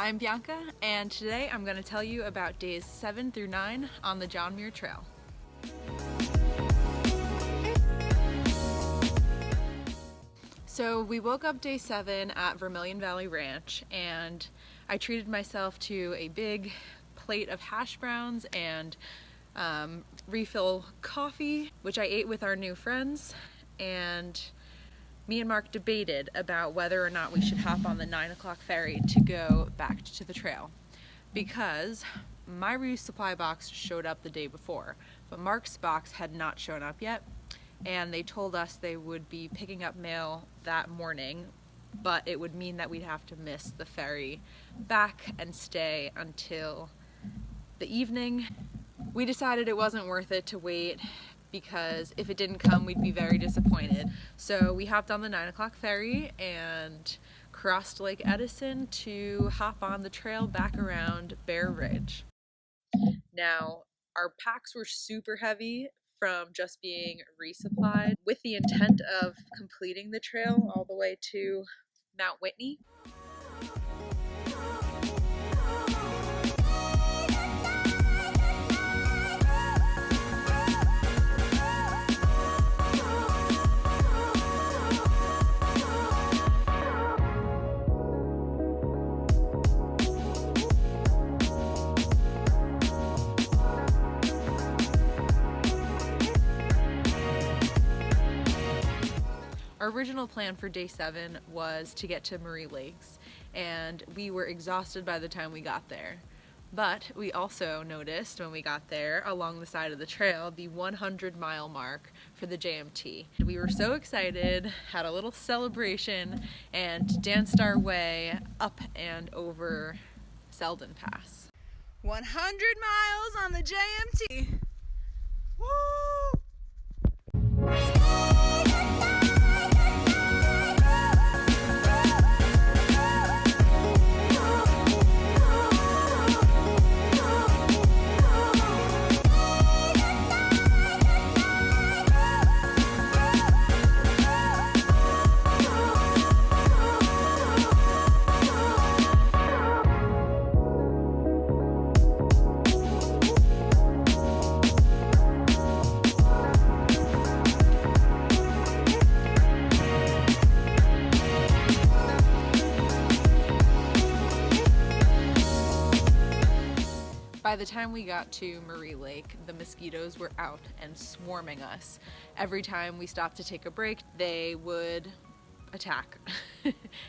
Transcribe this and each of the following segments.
I'm Bianca, and today I'm going to tell you about days 7 through 9 on the Johm Muir Trail. So we woke up day 7 at Vermillion Valley Ranch, and I treated myself to a big plate of hash browns and refill coffee, which I ate with our new friends, and me and Marc debated about whether or not we should hop on the 9 o'clock ferry to go back to the trail, because my resupply box showed up the day before, but Marc's box had not shown up yet, and they told us they would be picking up mail that morning, but it would mean that we'd have to miss the ferry back and stay until the evening. We decided it wasn't worth it to wait, because if it didn't come, we'd be very disappointed. So we hopped on the 9 o'clock ferry and crossed Lake Edison to hop on the trail back around Bear Ridge. Now, our packs were super heavy from just being resupplied, with the intent of completing the trail all the way to Mount Whitney. Our original plan for day 7 was to get to Marie Lakes, and we were exhausted by the time we got there. But we also noticed when we got there, along the side of the trail, the 100-mile mark for the JMT. We were so excited, had a little celebration, and danced our way up and over Selden Pass. 100 miles on the JMT! Woo! By the time we got to Marie Lake, the mosquitoes were out and swarming us. Every time we stopped to take a break, they would attack.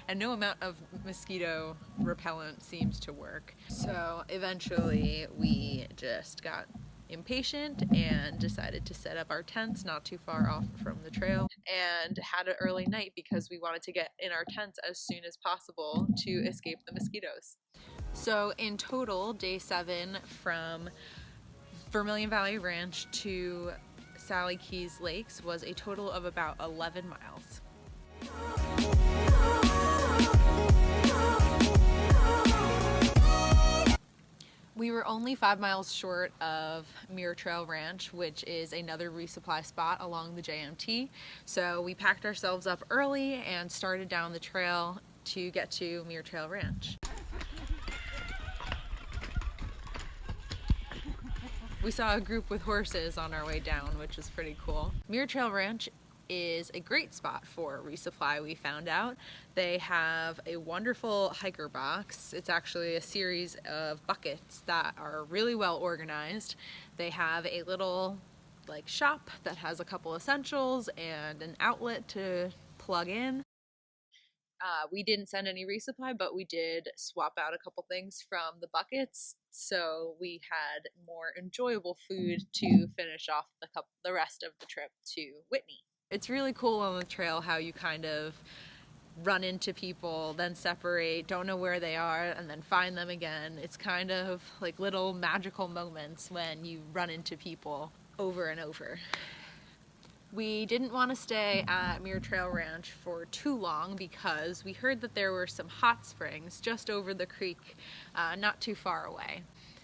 And no amount of mosquito repellent seems to work. So eventually we just got impatient and decided to set up our tents not too far off from the trail, and had an early night because we wanted to get in our tents as soon as possible to escape the mosquitoes. So in total, day 7 from Vermillion Valley Ranch to Sallie Keys Lakes was a total of about 11 miles. We were only 5 miles short of Muir Trail Ranch, which is another resupply spot along the JMT. So we packed ourselves up early and started down the trail to get to Muir Trail Ranch. We saw a group with horses on our way down, which was pretty cool. Muir Trail Ranch is a great spot for resupply, we found out. They have a wonderful hiker box. It's actually a series of buckets that are really well organized. They have a little shop that has a couple essentials and an outlet to plug in. We didn't send any resupply, but we did swap out a couple things from the buckets, so we had more enjoyable food to finish off the rest of the trip to Whitney. It's really cool on the trail how you kind of run into people, then separate, don't know where they are, and then find them again. It's kind of like little magical moments when you run into people over and over. We didn't want to stay at Muir Trail Ranch for too long because we heard that there were some hot springs just over the creek, not too far away.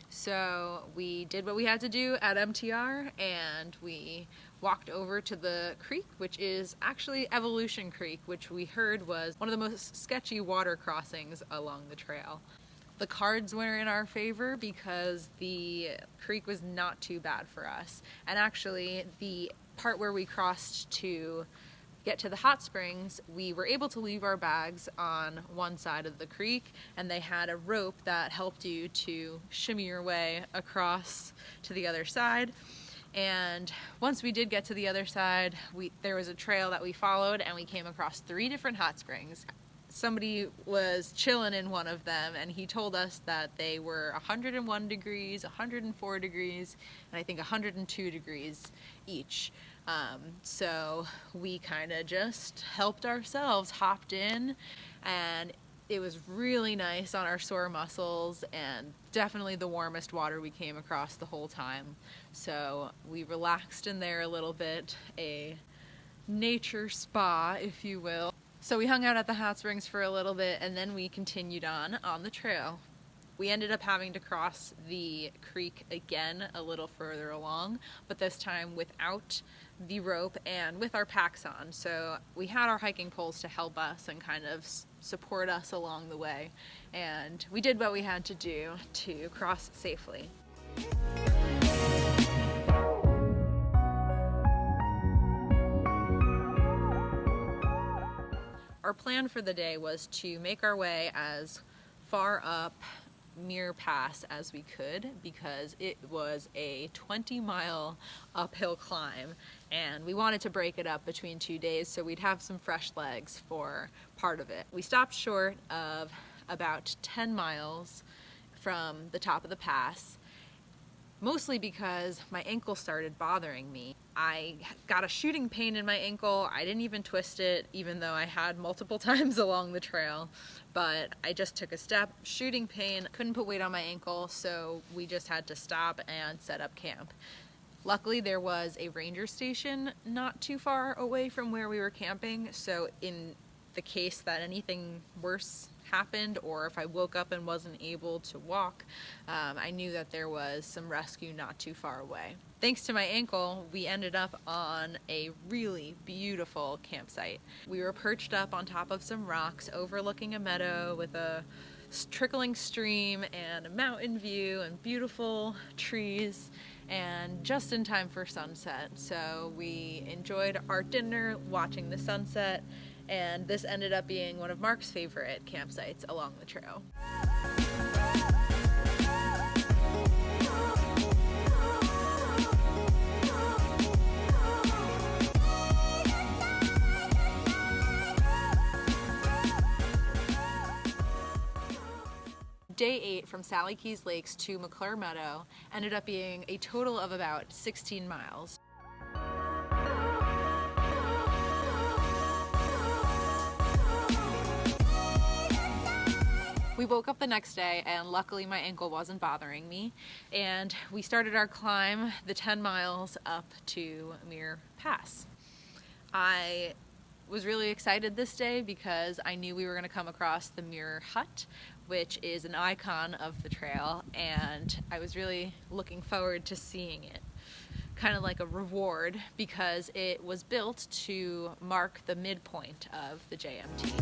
So we did what we had to do at MTR, and we walked over to the creek, which is actually Evolution Creek, which we heard was one of the most sketchy water crossings along the trail. The cards were in our favor because the creek was not too bad for us. And actually, the part where we crossed to get to the hot springs, we were able to leave our bags on one side of the creek, and they had a rope that helped you to shimmy your way across to the other side. And once we did get to the other side, there was a trail that we followed, and we came across 3 different hot springs. Somebody was chilling in one of them, and he told us that they were 101 degrees, 104 degrees, and I think 102 degrees each. So we kind of just helped ourselves, hopped in, and it was really nice on our sore muscles, and definitely the warmest water we came across the whole time. So we relaxed in there a little bit, a nature spa, if you will. So we hung out at the hot springs for a little bit, and then we continued on the trail. We ended up having to cross the creek again a little further along, but this time without the rope and with our packs on. So we had our hiking poles to help us and kind of support us along the way. And we did what we had to do to cross safely. Our plan for the day was to make our way as far up Muir Pass as we could, because it was a 20-mile uphill climb, and we wanted to break it up between 2 days so we'd have some fresh legs for part of it. We stopped short of about 10 miles from the top of the pass, mostly because my ankle started bothering me. I got a shooting pain in my ankle. I didn't even twist it, even though I had multiple times along the trail, but I just took a step, shooting pain, couldn't put weight on my ankle, so we just had to stop and set up camp. Luckily, there was a ranger station not too far away from where we were camping, so in the case that anything worse happened, or if I woke up and wasn't able to walk, I knew that there was some rescue not too far away. Thanks to my ankle, we ended up on a really beautiful campsite. We were perched up on top of some rocks overlooking a meadow with a trickling stream and a mountain view and beautiful trees, and just in time for sunset. So we enjoyed our dinner watching the sunset, and this ended up being one of Marc's favorite campsites along the trail. Day 8 from Sallie Keys Lakes to McClure Meadow ended up being a total of about 16 miles. We woke up the next day, and luckily my ankle wasn't bothering me, and we started our climb, the 10 miles up to Muir Pass. I was really excited this day because I knew we were going to come across the Muir Hut, which is an icon of the trail, and I was really looking forward to seeing it. Kind of like a reward, because it was built to mark the midpoint of the JMT.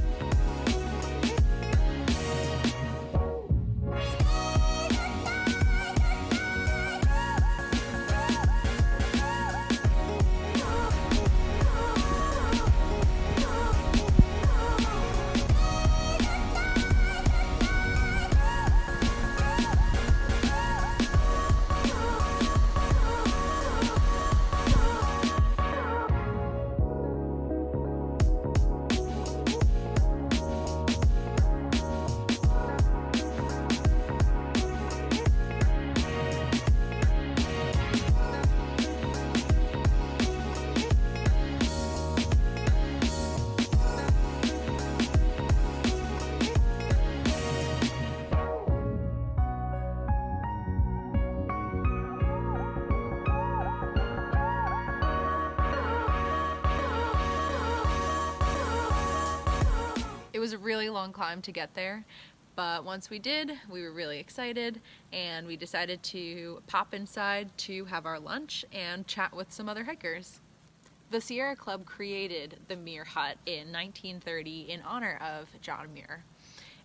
It was a really long climb to get there, but once we did, we were really excited, and we decided to pop inside to have our lunch and chat with some other hikers. The Sierra Club created the Muir Hut in 1930 in honor of Johm Muir.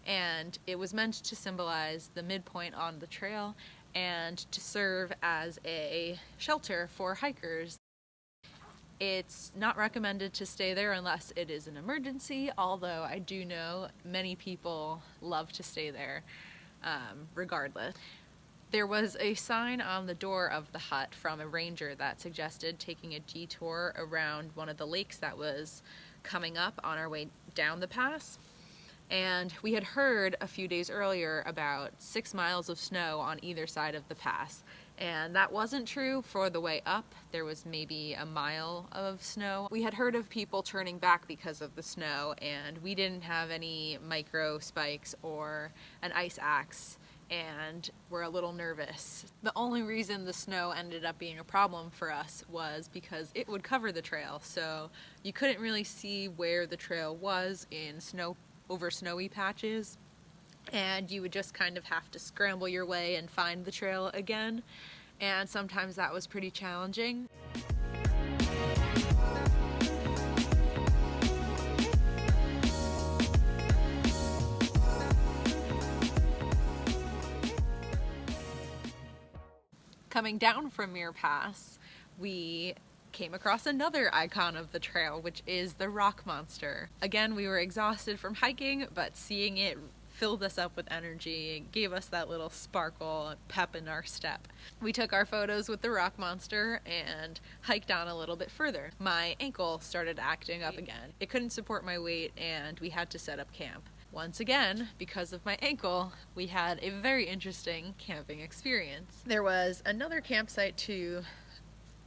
and it was meant to symbolize the midpoint on the trail and to serve as a shelter for hikers. It's not recommended to stay there unless it is an emergency, although I do know many people love to stay there regardless. There was a sign on the door of the hut from a ranger that suggested taking a detour around one of the lakes that was coming up on our way down the pass. And we had heard a few days earlier about 6 miles of snow on either side of the pass. And that wasn't true for the way up. There was maybe a mile of snow. We had heard of people turning back because of the snow, and we didn't have any micro spikes or an ice axe, and we're a little nervous. The only reason the snow ended up being a problem for us was because it would cover the trail, so you couldn't really see where the trail was in over snowy patches, and you would just kind of have to scramble your way and find the trail again, and sometimes that was pretty challenging. Coming down from Muir Pass, we came across another icon of the trail, which is the rock monster. Again, we were exhausted from hiking, but seeing it filled us up with energy and gave us that little sparkle and pep in our step. We took our photos with the rock monster and hiked on a little bit further. My ankle started acting up again. It couldn't support my weight, and we had to set up camp. Once again, because of my ankle, we had a very interesting camping experience. There was another campsite to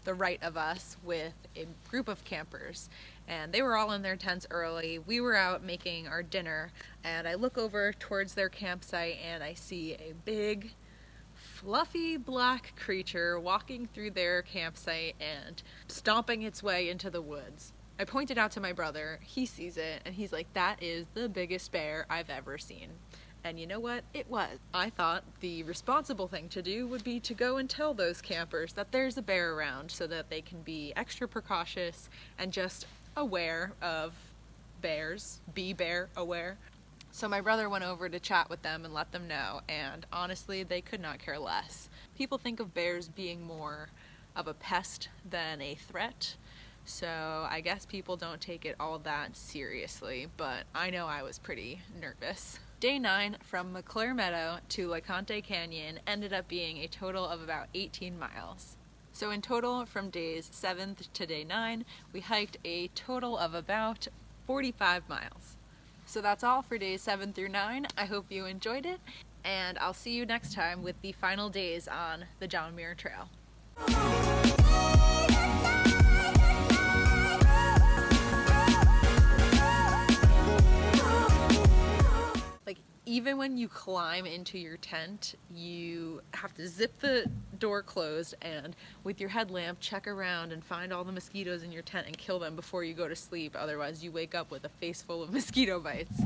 the right of us with a group of campers, and they were all in their tents early. We were out making our dinner, and I look over towards their campsite and I see a big fluffy black creature walking through their campsite and stomping its way into the woods. I pointed out to my brother, he sees it, and he's like, "That is the biggest bear I've ever seen." And you know what? It was. I thought the responsible thing to do would be to go and tell those campers that there's a bear around so that they can be extra precautious and just aware of bears, be bear aware. So my brother went over to chat with them and let them know, and honestly, they could not care less. People think of bears being more of a pest than a threat, so I guess people don't take it all that seriously, but I know I was pretty nervous. Day 9 from McClure Meadow to LeConte Canyon ended up being a total of about 18 miles. So in total, from days 7th to day 9, we hiked a total of about 45 miles. So that's all for days 7 through 9. I hope you enjoyed it, and I'll see you next time with the final days on the Johm Muir Trail. Even when you climb into your tent, you have to zip the door closed and with your headlamp check around and find all the mosquitoes in your tent and kill them before you go to sleep. Otherwise you wake up with a face full of mosquito bites.